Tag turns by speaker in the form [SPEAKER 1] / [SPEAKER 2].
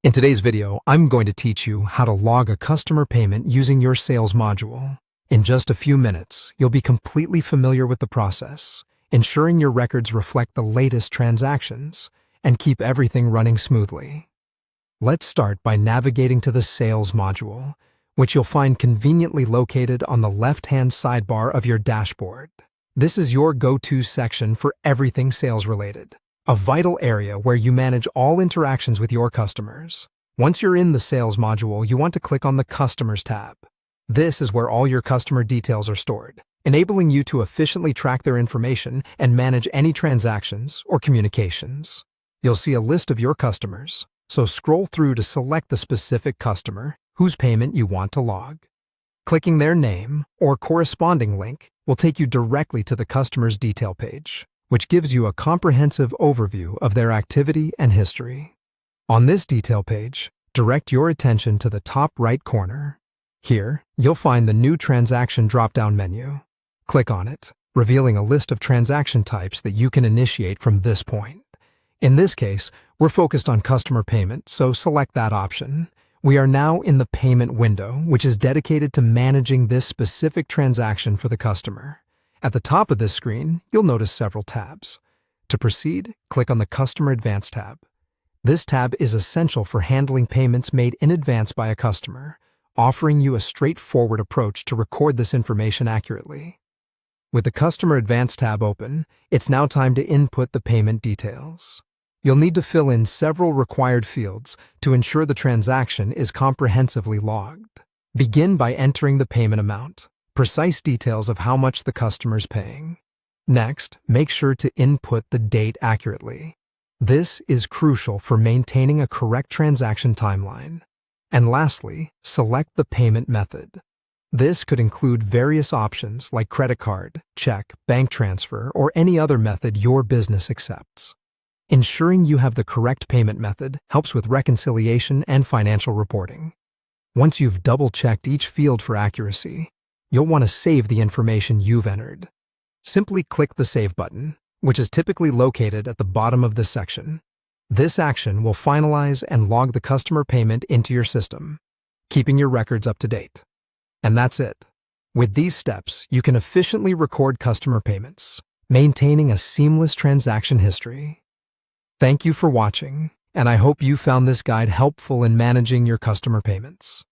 [SPEAKER 1] In today's video, I'm going to teach you how to log a customer payment using your sales module. In just a few minutes, you'll be completely familiar with the process, ensuring your records reflect the latest transactions and keep everything running smoothly. Let's start by navigating to the sales module, which you'll find conveniently located on the left-hand sidebar of your dashboard. This is your go-to section for everything sales-related, a vital area where you manage all interactions with your customers. Once you're in the sales module, you want to click on the Customers tab. This is where all your customer details are stored, enabling you to efficiently track their information and manage any transactions or communications. You'll see a list of your customers, so scroll through to select the specific customer whose payment you want to log. Clicking their name or corresponding link will take you directly to the customer's detail page, which gives you a comprehensive overview of their activity and history. On this detail page, direct your attention to the top right corner. Here, you'll find the New Transaction drop-down menu. Click on it, revealing a list of transaction types that you can initiate from this point. In this case, we're focused on customer payment, so select that option. We are now in the payment window, which is dedicated to managing this specific transaction for the customer. At the top of this screen, you'll notice several tabs. To proceed, click on the Customer Advance tab. This tab is essential for handling payments made in advance by a customer, offering you a straightforward approach to record this information accurately. With the Customer Advance tab open, it's now time to input the payment details. You'll need to fill in several required fields to ensure the transaction is comprehensively logged. Begin by entering the payment amount, precise details of how much the customer's paying. Next, make sure to input the date accurately. This is crucial for maintaining a correct transaction timeline. And lastly, select the payment method. This could include various options like credit card, check, bank transfer, or any other method your business accepts. Ensuring you have the correct payment method helps with reconciliation and financial reporting. Once you've double-checked each field for accuracy, you'll want to save the information you've entered. Simply click the Save button, which is typically located at the bottom of this section. This action will finalize and log the customer payment into your system, keeping your records up to date. And that's it. With these steps, you can efficiently record customer payments, maintaining a seamless transaction history. Thank you for watching, and I hope you found this guide helpful in managing your customer payments.